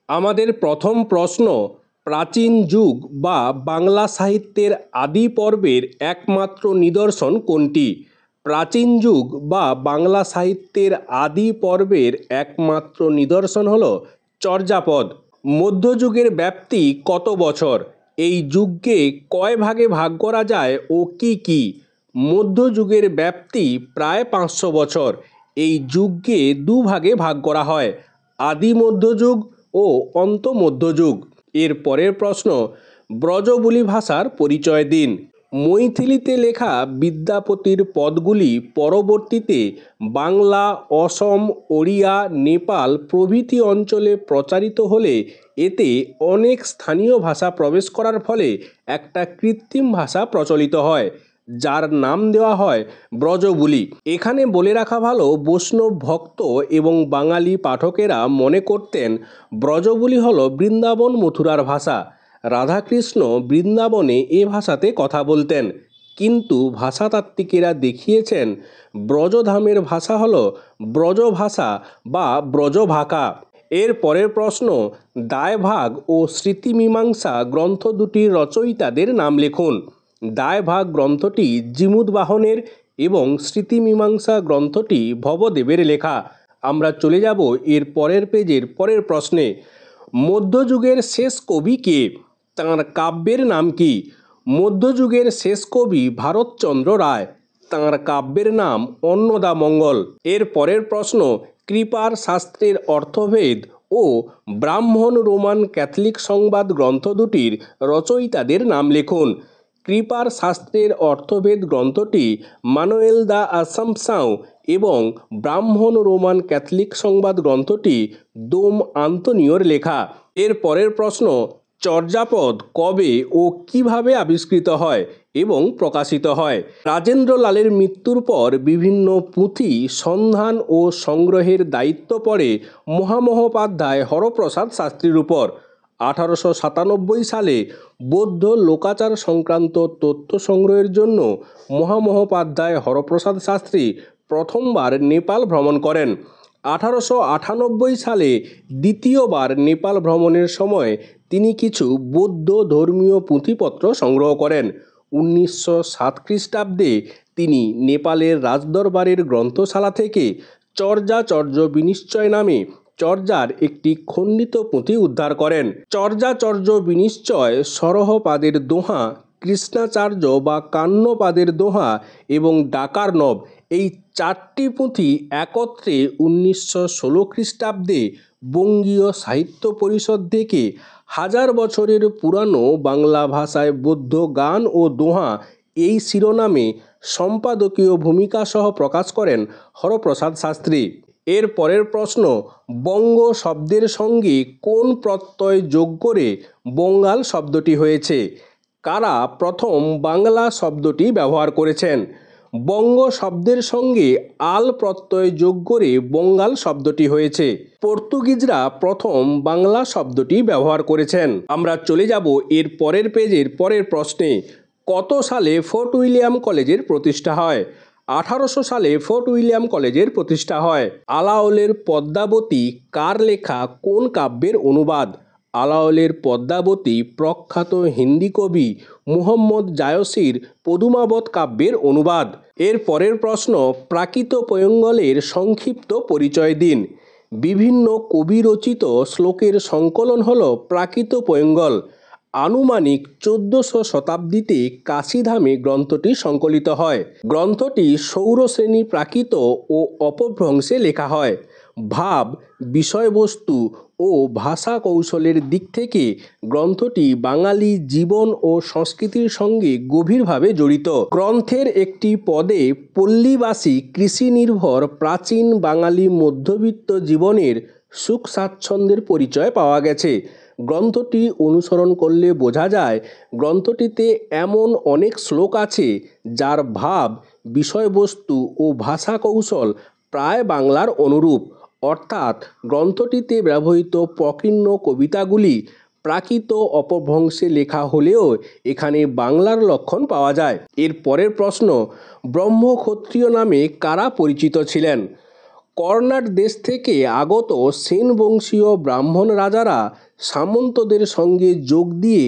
আমাদের প্রথম প্রশ্ন, প্রাচীন যুগ বা বাংলা সাহিত্যের আদি পর্বের একমাত্র নিদর্শন কোনটি? প্রাচীন যুগ বা বাংলা সাহিত্যের আদি পর্বের একমাত্র নিদর্শন হল চর্যাপদ। মধ্যযুগের ব্যাপ্তি কত বছর? এই যুগকে কয় ভাগে ভাগ করা যায় ও কি কি? মধ্যযুগের ব্যাপ্তি প্রায় 500 বছর। এই যুগকে দুভাগে ভাগ করা হয়, আদি মধ্যযুগ ও অন্ত মধ্যযুগ। এর পরের প্রশ্ন, ব্রজবুলি ভাষার পরিচয় দিন। মৈথিলিতে লেখা বিদ্যাপতির পদগুলি পরবর্তীতে বাংলা, অসম, ওড়িয়া, নেপাল প্রভৃতি অঞ্চলে প্রচারিত হলে এতে অনেক স্থানীয় ভাষা প্রবেশ করার ফলে একটা কৃত্রিম ভাষা প্রচলিত হয়, যার নাম দেওয়া হয় ব্রজবুলি। এখানে বলে রাখা ভালো, বৈষ্ণব ভক্ত এবং বাঙালি পাঠকেরা মনে করতেন ব্রজবুলি হল বৃন্দাবন মথুরার ভাষা। রাধাকৃষ্ণ বৃন্দাবনে এ ভাষাতে কথা বলতেন, কিন্তু ভাষাতাত্ত্বিকেরা দেখিয়েছেন ব্রজধামের ভাষা হল ব্রজভাষা বা ব্রজভাষা। এর পরের প্রশ্ন, দায়ভাগ ও স্মৃতিমীমাংসা গ্রন্থ দুটির রচয়িতাদের নাম লিখুন। দায়ভাগ গ্রন্থটি জিমুদবাহনের এবং স্মৃতিমীমাংসা গ্রন্থটি ভবদেবের লেখা। আমরা চলে যাব এর পরের পেজের পরের প্রশ্নে। মধ্যযুগের শেষ কবি কে? তাঁর কাব্যের নাম কি? মধ্যযুগের শেষ কবি ভারতচন্দ্র রায়। তাঁর কাব্যের নাম অন্নদামঙ্গল। এর পরের প্রশ্ন, কৃপার শাস্ত্রের অর্থভেদ ও ব্রাহ্মণ রোমান ক্যাথলিক সংবাদ গ্রন্থ দুটির রচয়িতাদের নাম লিখুন। কৃপার শাস্ত্রের অর্থভেদ গ্রন্থটি মানুয়েল দা আসাম্পসাও এবং ব্রাহ্মণ রোমান ক্যাথলিক সংবাদ গ্রন্থটি দোম আন্তোনিওর লেখা। এর পরের প্রশ্ন, চর্যাপদ কবে ও কিভাবে আবিষ্কৃত হয় এবং প্রকাশিত হয়? রাজেন্দ্র লালের মৃত্যুর পর বিভিন্ন পুঁথি সন্ধান ও সংগ্রহের দায়িত্ব পড়ে মহামহোপাধ্যায় হরপ্রসাদ শাস্ত্রীর উপর। 1897 সালে বৌদ্ধ লোকাচার সংক্রান্ত তথ্য সংগ্রহের জন্য মহামহোপাধ্যায় হরপ্রসাদ শাস্ত্রী প্রথমবার নেপাল ভ্রমণ করেন। 1898 সালে দ্বিতীয়বার নেপাল ভ্রমণের সময় তিনি কিছু বৌদ্ধ ধর্মীয় পুঁথিপত্র সংগ্রহ করেন। 1907 খ্রিস্টাব্দে তিনি নেপালের রাজদরবারের গ্রন্থশালা থেকে চর্যাচর্য বিনিশ্চয় নামে চর্যার একটি খণ্ডিত পুঁথি উদ্ধার করেন। চর্যাচর্য বিনিশ্চয়, সরহপাদের দোহা, কৃষ্ণাচার্য বা কান্যপাদের দোহা এবং ডাকার্ণব, এই 4টি পুঁথি একত্রে 1916 খ্রিস্টাব্দে বঙ্গীয় সাহিত্য পরিষদ থেকে 1000 বছরের পুরানো বাংলা ভাষায় বৌদ্ধ গান ও দোহা এই শিরোনামে সম্পাদকীয় ভূমিকা সহ প্রকাশ করেন হরপ্রসাদ শাস্ত্রী। এর পরের প্রশ্ন, বঙ্গ শব্দের সঙ্গে কোন প্রত্যয় যোগ করে বঙ্গাল শব্দটি হয়েছে? কারা প্রথম বাংলা শব্দটি ব্যবহার করেছেন? বঙ্গ শব্দের সঙ্গে আল প্রত্যয় যোগ করে বঙ্গাল শব্দটি হয়েছে। পর্তুগিজরা প্রথম বাংলা শব্দটি ব্যবহার করেছেন। আমরা চলে যাব এর পরের পেজের পরের প্রশ্নে। কত সালে ফোর্ট উইলিয়াম কলেজের প্রতিষ্ঠা হয়? 1800 সালে ফোর্ট উইলিয়াম কলেজের প্রতিষ্ঠা হয়। আলাওলের পদ্মাবতী কার লেখা কোন কাব্যের অনুবাদ? আলাওলের পদ্মাবতী প্রখ্যাত হিন্দি কবি মুহম্মদ জায়সির পদুমাবত কাব্যের অনুবাদ। এর পরের প্রশ্ন, প্রাকৃত পয়ঙ্গলের সংক্ষিপ্ত পরিচয় দিন। বিভিন্ন কবি রচিত শ্লোকের সংকলন হল প্রাকৃত পয়ঙ্গল। আনুমানিক 1400 শতাব্দীতে কাশীধামে গ্রন্থটি সংকলিত হয়। গ্রন্থটি সৌরশ্রেণী প্রাকৃত ও অপভ্রংশে লেখা হয়। ভাব, বিষয়বস্তু ও ভাষা কৌশলের দিক থেকে গ্রন্থটি বাঙালি জীবন ও সংস্কৃতির সঙ্গে গভীরভাবে জড়িত। গ্রন্থের একটি পদে পল্লীবাসী কৃষি নির্ভর প্রাচীন বাঙালি মধ্যবিত্ত জীবনের সুখ স্বাচ্ছন্দ্যের পরিচয় পাওয়া গেছে। গ্রন্থটি অনুসরণ করলে বোঝা যায় গ্রন্থটিতে এমন অনেক শ্লোক আছে যার ভাব, বিষয়বস্তু ও ভাষা কৌশল প্রায় বাংলার অনুরূপ। অর্থাৎ গ্রন্থটিতে ব্যবহৃত প্রকীর্ণ কবিতাগুলি প্রাকৃত অপভ্রংশে লেখা হলেও এখানে বাংলার লক্ষণ পাওয়া যায়। এর পরের প্রশ্ন, ব্রহ্মক্ষত্রিয় নামে কারা পরিচিত ছিলেন? কর্ণাট দেশ থেকে আগত সেন বংশীয় ব্রাহ্মণ রাজারা সামন্তদের সঙ্গে যোগ দিয়ে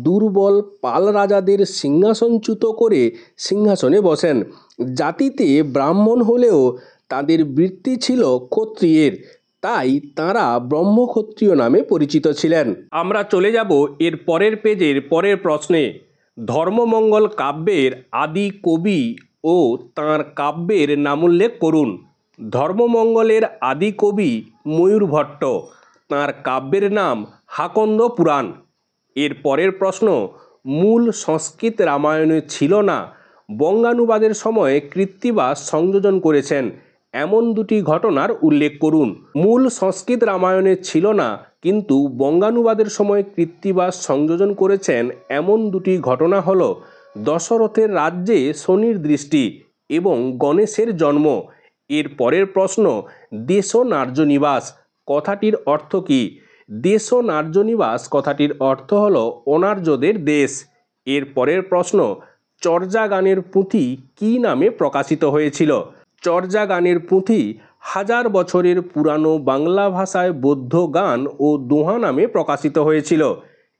দুর্বল পাল রাজাদের সিংহাসনচ্যুত করে সিংহাসনে বসেন। জাতিতে ব্রাহ্মণ হলেও তাদের বৃত্তি ছিল ক্ষত্রিয়ের, তাই তাঁরা ব্রহ্মক্ষত্রিয় নামে পরিচিত ছিলেন। আমরা চলে যাব এর পরের পেজের পরের প্রশ্নে। ধর্মমঙ্গল কাব্যের আদি কবি ও তাঁর কাব্যের নামোল্লেখ করুন। ধর্মমঙ্গলের আদি কবি ময়ূর ভট্ট, তাঁর কাব্যের নাম হাকন্দ পুরাণ। এর পরের প্রশ্ন, মূল সংস্কৃত রামায়ণে ছিল না, বঙ্গানুবাদের সময় কৃত্তিবাস সংযোজন করেছেন, এমন দুটি ঘটনার উল্লেখ করুন। মূল সংস্কৃত রামায়ণে ছিল না কিন্তু বঙ্গানুবাদের সময় কৃত্তিবাস সংযোজন করেছেন এমন দুটি ঘটনা হল দশরথের রাজ্যে শনির দৃষ্টি এবং গণেশের জন্ম। এর পরের প্রশ্ন, দেশ নার্যনিবাস কথাটির অর্থ কী? দেশ নার্যনিবাস কথাটির অর্থ হল অনার্যদের দেশ। এর পরের প্রশ্ন, চর্যা গানের পুঁথি কী নামে প্রকাশিত হয়েছিল? চর্যা গানের পুঁথি হাজার বছরের পুরানো বাংলা ভাষায় বৌদ্ধ গান ও দোহা নামে প্রকাশিত হয়েছিল।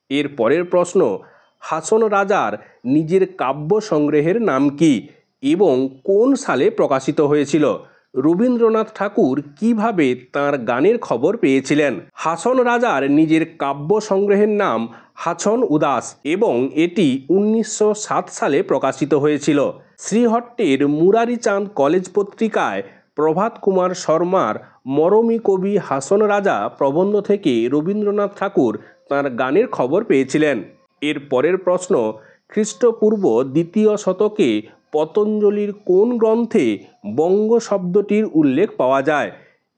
এর পরের প্রশ্ন, হাসন রাজার নিজের কাব্য সংগ্রহের নাম কি এবং কোন সালে প্রকাশিত হয়েছিল? রবীন্দ্রনাথ ঠাকুর কিভাবে তাঁর গানের খবর পেয়েছিলেন? হাসন রাজার নিজের কাব্য সংগ্রহের নাম হাছন উদাস এবং এটি 1907 সালে প্রকাশিত হয়েছিল। শ্রীহট্টের মুরারিচাঁদ কলেজ পত্রিকায় প্রভাত কুমার শর্মার মরমী কবি হাসন রাজা প্রবন্ধ থেকে রবীন্দ্রনাথ ঠাকুর তাঁর গানের খবর পেয়েছিলেন। এর পরের প্রশ্ন, খ্রিস্টপূর্ব 2য় শতকে পতঞ্জলির কোন গ্রন্থে বঙ্গ শব্দটির উল্লেখ পাওয়া যায়?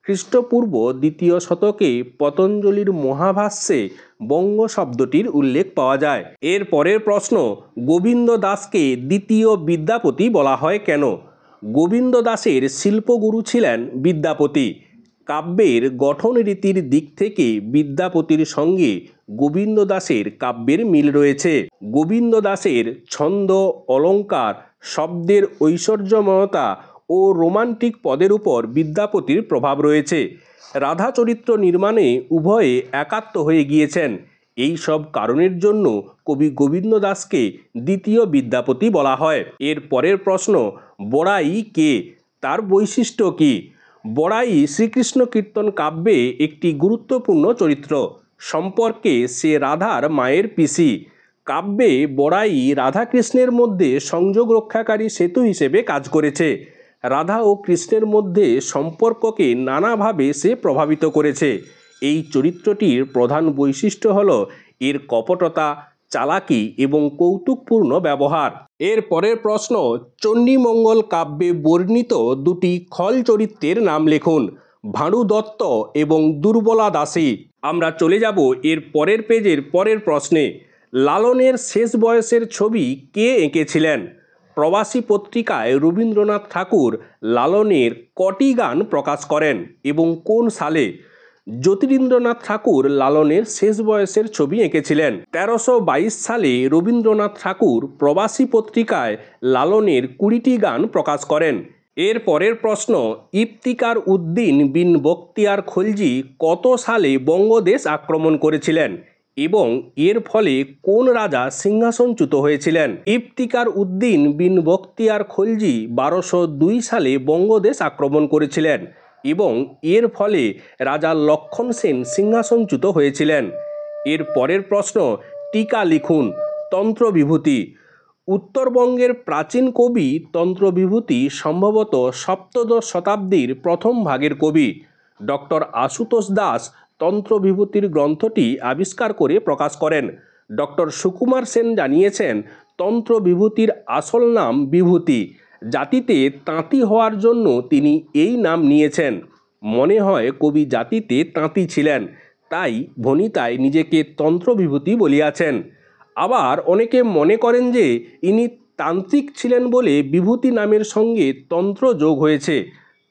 খ্রিস্টপূর্ব 2য় শতকে পতঞ্জলির মহাভাষ্যে বঙ্গ শব্দটির উল্লেখ পাওয়া যায়। এর পরের প্রশ্ন, গোবিন্দ দাসকে দ্বিতীয় বিদ্যাপতি বলা হয় কেন? গোবিন্দ দাসের শিল্পগুরু ছিলেন বিদ্যাপতি। কাব্যের গঠন রীতির দিক থেকে বিদ্যাপতির সঙ্গে গোবিন্দ দাসের কাব্যের মিল রয়েছে। গোবিন্দ দাসের ছন্দ, অলঙ্কার, শব্দের ঐশ্বর্যময়তা ও রোমান্টিক পদের উপর বিদ্যাপতির প্রভাব রয়েছে। রাধা চরিত্র নির্মাণে উভয়ে একাত্ম হয়ে গিয়েছেন। এই সব কারণের জন্য কবি গোবিন্দ দাসকে দ্বিতীয় বিদ্যাপতি বলা হয়। এর পরের প্রশ্ন, বড়াই কে? তার বৈশিষ্ট্য কী? বড়াই শ্রীকৃষ্ণ কীর্তন কাব্যে একটি গুরুত্বপূর্ণ চরিত্র। সম্পর্কে সে রাধার মায়ের পিসি। কাব্যে বড়াই রাধাকৃষ্ণের মধ্যে সংযোগ রক্ষাকারী সেতু হিসেবে কাজ করেছে। রাধা ও কৃষ্ণের মধ্যে সম্পর্ককে নানাভাবে সে প্রভাবিত করেছে। এই চরিত্রটির প্রধান বৈশিষ্ট্য হল এর কপটতা, চালাকি এবং কৌতুকপূর্ণ ব্যবহার। এর পরের প্রশ্ন, চণ্ডীমঙ্গল কাব্যে বর্ণিত দুটি খল চরিত্রের নাম লিখুন। ভানু দত্ত এবং দুর্বলা দাসী। আমরা চলে যাব এর পরের পেজের পরের প্রশ্নে। লালনের শেষ বয়সের ছবি কে এঁকেছিলেন? প্রবাসী পত্রিকায় রবীন্দ্রনাথ ঠাকুর লালনের কটি গান প্রকাশ করেন এবং কোন সালে? জ্যোতিরিন্দ্রনাথ ঠাকুর লালনের শেষ বয়সের ছবি এঁকেছিলেন। 1322 সালে রবীন্দ্রনাথ ঠাকুর প্রবাসী পত্রিকায় লালনের 20টি গান প্রকাশ করেন। এর পরের প্রশ্ন, ইফতিকার উদ্দিন বিন বখতিয়ার খলজি কত সালে বঙ্গদেশ আক্রমণ করেছিলেন এবং এর ফলে কোন রাজা সিংহাসনচ্যুত হয়েছিলেন? ইফতিকার উদ্দিন বিন বখতিয়ার খলজি 1202 সালে বঙ্গদেশ আক্রমণ করেছিলেন এবং এর ফলে রাজা লক্ষণ সেন সিংহাসনচ্যুত হয়েছিলেন। এর পরের প্রশ্ন, টিকা লিখুন। তন্ত্রবিভূতি। উত্তরবঙ্গের প্রাচীন কবি তন্ত্রবিভূতি সম্ভবত সপ্তদশ শতাব্দীর প্রথম ভাগের কবি। ডক্টর আশুতোষ দাস তন্ত্রবিভূতির গ্রন্থটি আবিষ্কার করে প্রকাশ করেন। ডক্টর সুকুমার সেন জানিয়েছেন, তন্ত্রবিভূতির আসল নাম বিভূতি। জাতিতে তাঁতি হওয়ার জন্য তিনি এই নাম নিয়েছেন। মনে হয় কবি জাতিতে তাঁতি ছিলেন, তাই ভণিতায় নিজেকে তন্ত্রবিভূতি বলিয়াছেন। আবার অনেকে মনে করেন যে ইনি তান্ত্রিক ছিলেন বলে বিভূতি নামের সঙ্গে তন্ত্র যোগ হয়েছে।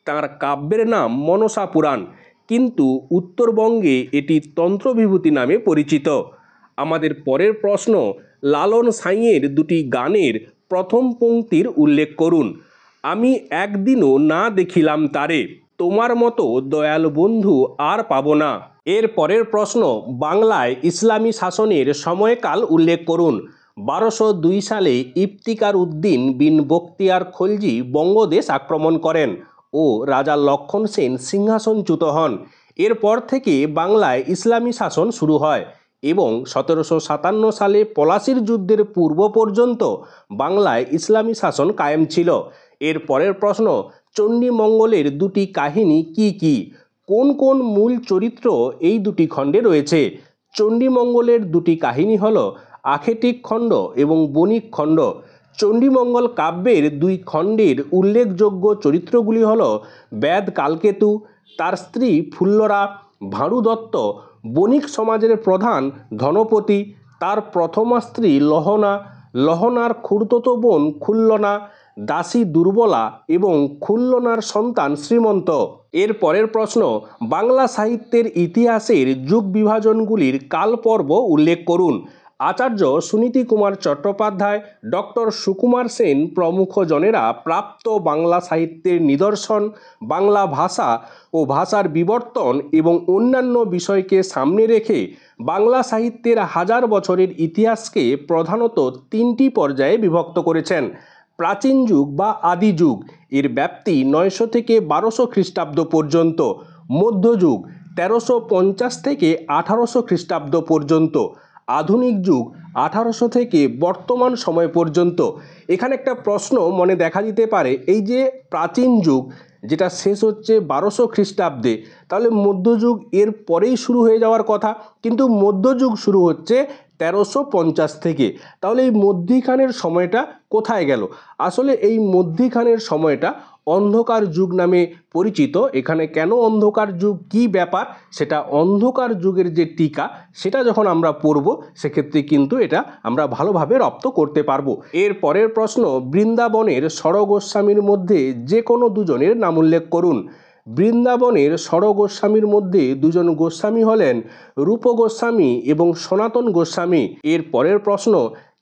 তাঁর কাব্যের নাম মনসা পুরাণ, কিন্তু উত্তরবঙ্গে এটি তন্ত্রবিভূতি নামে পরিচিত। আমাদের পরের প্রশ্ন, লালন সাঁইয়ের দুটি গানের প্রথম পংক্তির উল্লেখ করুন। আমি একদিনও না দেখিলাম তারে। তোমার মতো দয়ালু বন্ধু আর পাবো না। এর পরের প্রশ্ন, বাংলায় ইসলামী শাসনের সময়কাল উল্লেখ করুন। 1202 সালে ইফতিকার উদ্দিন বিন বখতিয়ার খলজি বঙ্গদেশ আক্রমণ করেন ও রাজা লক্ষণ সেন সিংহাসনচ্যুত হন। এরপর থেকে বাংলায় ইসলামী শাসন শুরু হয় এবং 1757 সালে পলাশির যুদ্ধের পূর্ব পর্যন্ত বাংলায় ইসলামী শাসন কায়েম ছিল। এর পরের প্রশ্ন, চণ্ডীমঙ্গলের দুটি কাহিনী কি কি? কোন কোন মূল চরিত্র এই দুটি খণ্ডে রয়েছে? চণ্ডীমঙ্গলের দুটি কাহিনী হল আখেটিক খণ্ড এবং বণিক খণ্ড। চণ্ডীমঙ্গল কাব্যের দুই খণ্ডের উল্লেখযোগ্য চরিত্রগুলি হল ব্যাদ কালকেতু, তার স্ত্রী ফুল্লরা, ভাঁড়ু দত্ত, বণিক সমাজের প্রধান ধনপতি, তার প্রথমা স্ত্রী লহনা, লহনার খুড়তুতো বোন খুল্লনা, দাসী দুর্বলা এবং খুল্লনার সন্তান শ্রীমন্ত। এর পরের প্রশ্ন, বাংলা সাহিত্যের ইতিহাসের যুগ বিভাজনগুলির কালপর্ব উল্লেখ করুন। আচার্য সুনীতি কুমার চট্টোপাধ্যায়, ডক্টর সুকুমার সেন প্রমুখ জনেরা প্রাপ্ত বাংলা সাহিত্যের নিদর্শন, বাংলা ভাষা ও ভাষার বিবর্তন এবং অন্যান্য বিষয়কে সামনে রেখে বাংলা সাহিত্যের হাজার বছরের ইতিহাসকে প্রধানত তিনটি পর্যায়ে বিভক্ত করেছেন। প্রাচীন যুগ বা আদি যুগ, এর ব্যাপ্তি 900 থেকে 1200 খ্রিস্টাব্দ পর্যন্ত। মধ্যযুগ 1350 থেকে 1800 খ্রিস্টাব্দ পর্যন্ত। আধুনিক যুগ 1800 থেকে বর্তমান সময় পর্যন্ত। এখানে একটা প্রশ্ন মনে দেখা দিতে পারে, এই যে প্রাচীন যুগ যেটা শেষ হচ্ছে 1200 খ্রিস্টাব্দে, তাহলে মধ্যযুগ এর পরেই শুরু হয়ে যাওয়ার কথা, কিন্তু মধ্যযুগ শুরু হচ্ছে 1350 থেকে। তাহলে এই মধ্যিখানের সময়টা কোথায় গেল? আসলে এই মধ্যিখানের সময়টা অন্ধকার যুগ নামে পরিচিত। এখানে কেন অন্ধকার যুগ, কি ব্যাপার, সেটা অন্ধকার যুগের যে টিকা সেটা যখন আমরা পড়ব সেক্ষেত্রে কিন্তু এটা আমরা ভালোভাবে রপ্ত করতে পারবো। এর পরের প্রশ্ন, বৃন্দাবনের ষড় গোস্বামীর মধ্যে যে কোনো দুজনের নাম উল্লেখ করুন। বৃন্দাবনের ষড় গোস্বামীর মধ্যে দুজন গোস্বামী হলেন রূপ গোস্বামী এবং সনাতন গোস্বামী। এর পরের প্রশ্ন,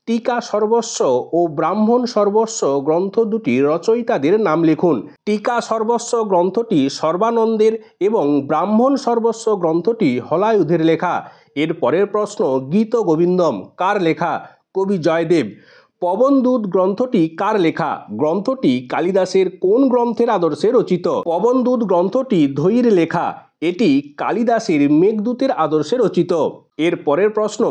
টিকা সর্বস্ব ও ব্রাহ্মণ সর্বস্ব গ্রন্থ দুটি রচয়িতাদের নাম লিখুন। টিকা সর্বস্ব গ্রন্থটি সর্বানন্দের এবং ব্রাহ্মণ সর্বস্ব গ্রন্থটি হলায়ুধের লেখা। এর পরের প্রশ্ন, গীত গোবিন্দম কার লেখা? কবি জয়দেব। পবনদূত গ্রন্থটি কার লেখা? গ্রন্থটি কালিদাসের কোন গ্রন্থের আদর্শে রচিত? পবনদূত গ্রন্থটি ধৈর লেখা। এটি কালিদাসের মেঘদূতের আদর্শে রচিত। এর পরের প্রশ্ন,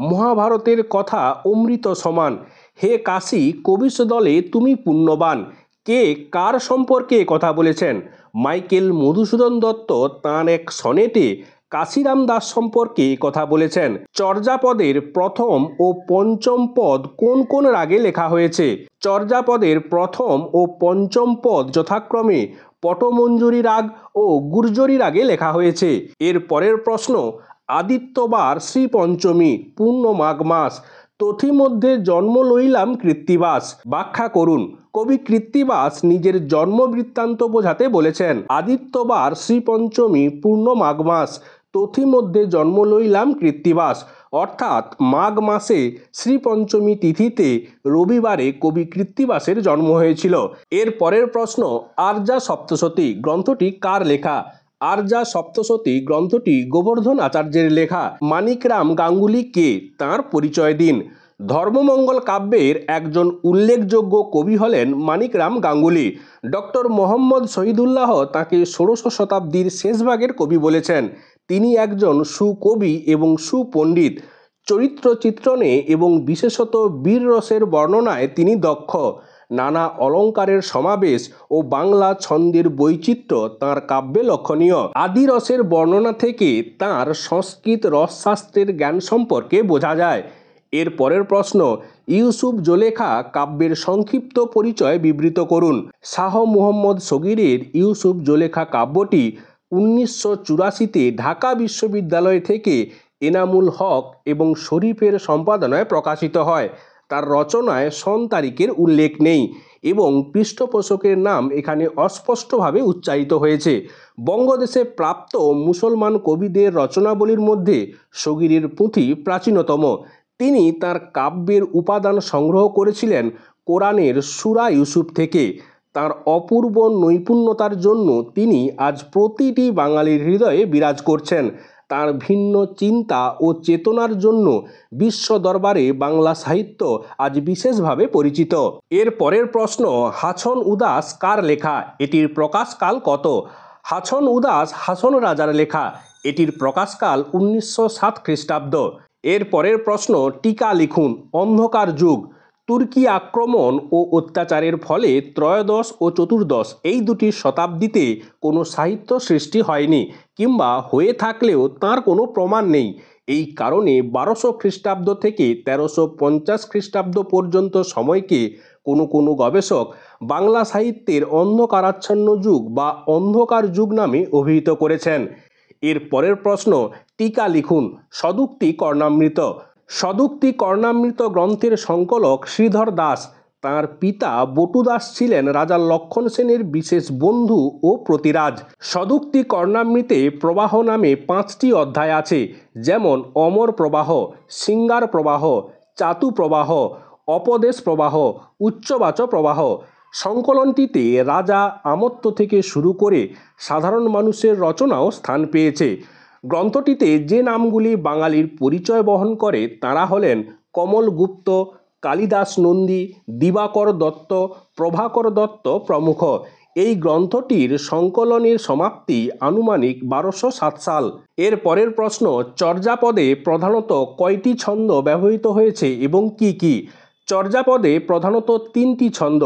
মহাভারতের কথা অমৃত সমান, হে কাশী কবিশ দলে তুমি পুণ্যবান, কে কার সম্পর্কে কথা বলেছেন? মাইকেল মধুসূদন দত্ত তাঁর এক সনেটে কাশিরাম দাস সম্পর্কে কথা বলেছেন। চর্যাপদের প্রথম ও পঞ্চম পদ কোন কোন রাগে লেখা হয়েছে? চর্যাপদের প্রথম ও পঞ্চম পদ যথাক্রমে পটমঞ্জুরি রাগ ও গুর্জরি রাগে লেখা হয়েছে। এর পরের প্রশ্ন, আদিত্যবার শ্রী পঞ্চমী পূর্ণ মাঘ মাস, তথিমধ্যে জন্ম লইলাম কৃত্তিবাস, ব্যাখ্যা করুন। কবি কৃত্তিবাস নিজের জন্ম বৃত্তান্ত বোঝাতে বলেছেন আদিত্যবার শ্রী পঞ্চমী পূর্ণ মাঘ মাস, তথিমধ্যে জন্ম লইলাম কৃত্তিবাস, অর্থাৎ মাঘ মাসে শ্রী পঞ্চমী তিথিতে রবিবারে কবি কৃত্তিবাসের জন্ম হয়েছিল। এর পরের প্রশ্ন, আর্যা সপ্তশতী গ্রন্থটি কার লেখা? আর্যা সপ্তশতী গ্রন্থটি গোবর্ধন আচার্যের লেখা। মানিকরাম গাঙ্গুলি কে? তাঁর পরিচয় দিন। ধর্মমঙ্গল কাব্যের একজন উল্লেখযোগ্য কবি হলেন মানিকরাম গাঙ্গুলি। ডক্টর মোহাম্মদ শহীদুল্লাহ তাঁকে 16শ শতাব্দীর শেষভাগের কবি বলেছেন। তিনি একজন সুকবি এবং সুপণ্ডিত। চরিত্র চিত্রণে এবং বিশেষত বীর রসের বর্ণনায় তিনি দক্ষ। নানা অলঙ্কারের সমাবেশ ও বাংলা ছন্দের বৈচিত্র্য তাঁর কাব্যে লক্ষণীয়। আদি রসের বর্ণনা থেকে তাঁর সংস্কৃত রসশাস্ত্রের জ্ঞান সম্পর্কে বোঝা যায়। এর পরের প্রশ্ন, ইউসুফ জোলেখা কাব্যের সংক্ষিপ্ত পরিচয় বিবৃত করুন। শাহ মুহম্মদ সগীরের ইউসুফ জোলেখা কাব্যটি 1984-তে ঢাকা বিশ্ববিদ্যালয় থেকে এনামুল হক এবং শরীফের সম্পাদনায় প্রকাশিত হয়। তার রচনায় সন তারিখের উল্লেখ নেই এবং পৃষ্ঠপোষকের নাম এখানে অস্পষ্টভাবে উচ্চারিত হয়েছে। বঙ্গদেশে প্রাপ্ত মুসলমান কবিদের রচনাবলীর মধ্যে সগীরের পুঁথি প্রাচীনতম। তিনি তার কাব্যের উপাদান সংগ্রহ করেছিলেন কোরআনের সূরা ইউসুফ থেকে। তার অপূর্ব নৈপুণ্যতার জন্য তিনি আজ প্রতিটি বাঙালির হৃদয়ে বিরাজ করছেন। তার ভিন্ন চিন্তা ও চেতনার জন্য বিশ্ব দরবারে বাংলা সাহিত্য আজ বিশেষভাবে পরিচিত। এর পরের প্রশ্ন, হাছন উদাস কার লেখা? এটির প্রকাশকাল কত? হাছন উদাস হাছন রাজার লেখা। এটির প্রকাশকাল 1907 খ্রিস্টাব্দ। এর পরের প্রশ্ন, টিকা লিখুন। অন্ধকার যুগ। তুর্কি আক্রমণ ও অত্যাচারের ফলে ত্রয়োদশ ও চতুর্দশ এই দুটি শতাব্দীতে কোনো সাহিত্য সৃষ্টি হয়নি, কিংবা হয়ে থাকলেও তার কোনো প্রমাণ নেই। এই কারণে 1200 খ্রিস্টাব্দ থেকে 1350 খ্রিস্টাব্দ পর্যন্ত সময়কে কোনো কোনো গবেষক বাংলা সাহিত্যের অন্ধকারাচ্ছন্ন যুগ বা অন্ধকার যুগ নামে অভিহিত করেছেন। এর পরের প্রশ্ন, টিকা লিখুন। সদুক্তি কর্ণামৃত। সদুক্তি কর্ণামৃত গ্রন্থের সংকলক শ্রীধর দাস। তাঁর পিতা বটু দাস ছিলেন রাজা লক্ষণ সেনের বিশেষ বন্ধু ও প্রতিরাজ। সদুক্তি কর্ণামৃতে প্রবাহ নামে 5টি অধ্যায় আছে, যেমন অমর প্রবাহ, সিঙ্গার প্রবাহ, চাতু প্রবাহ, অপদেশ প্রবাহ, উচ্চবাচ প্রবাহ। সংকলনটিতে রাজা আমত্ত থেকে শুরু করে সাধারণ মানুষের রচনাও স্থান পেয়েছে। গ্রন্থটিতে যে নামগুলি বাঙালির পরিচয় বহন করে তারা হলেন কমল গুপ্ত, কালিদাস নন্দী, দিবাকর দত্ত, প্রভাকর দত্ত প্রমুখ। এই গ্রন্থটির সংকলনের সমাপ্তি আনুমানিক 1207 সাল। এর পরের প্রশ্ন, চর্যাপদে প্রধানত কয়টি ছন্দ ব্যবহৃত হয়েছে এবং কি কি? চর্যাপদে প্রধানত 3টি ছন্দ,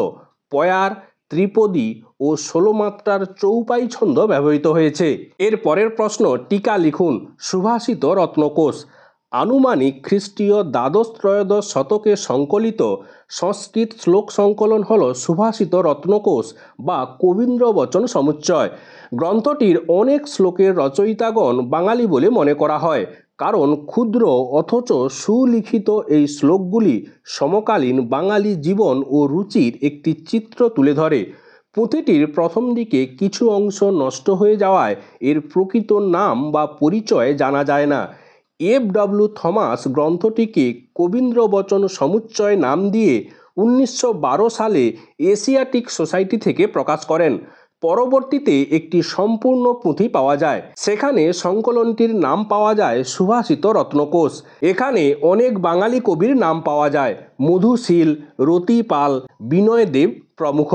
পয়ার, ত্রিপদী ও 16 মাত্রার চৌপাই ছন্দ ব্যবহৃত হয়েছে। এর পরের প্রশ্ন, টিকা লিখুন। সুভাষিত রত্নকোষ। আনুমানিক খ্রিস্টীয় দ্বাদশ-ত্রয়োদশ শতকে সংকলিত সংস্কৃত শ্লোক সংকলন হল সুভাষিত রত্নকোষ বা কবীন্দ্রবচন সমুচ্চয়। গ্রন্থটির অনেক শ্লোকের রচয়িতাগণ বাঙালি বলে মনে করা হয়, কারণ ক্ষুদ্র অথচ সুলিখিত এই শ্লোকগুলি সমকালীন বাঙালি জীবন ও রুচির একটি চিত্র তুলে ধরে। পুঁথিটির প্রথম দিকে কিছু অংশ নষ্ট হয়ে যাওয়ায় এর প্রকৃত নাম বা পরিচয় জানা যায় না। এফ.ডব্লিউ. থমাস গ্রন্থটিকে কবীন্দ্রবচন সমুচ্চয় নাম দিয়ে 1912 সালে এশিয়াটিক সোসাইটি থেকে প্রকাশ করেন। পরবর্তীতে একটি সম্পূর্ণ পুঁথি পাওয়া যায়, সেখানে সংকলনটির নাম পাওয়া যায় সুভাষিত রত্নকোষ। এখানে অনেক বাঙালি কবির নাম পাওয়া যায়, মধুশীল, রতি পাল, বিনয় দেব প্রমুখ।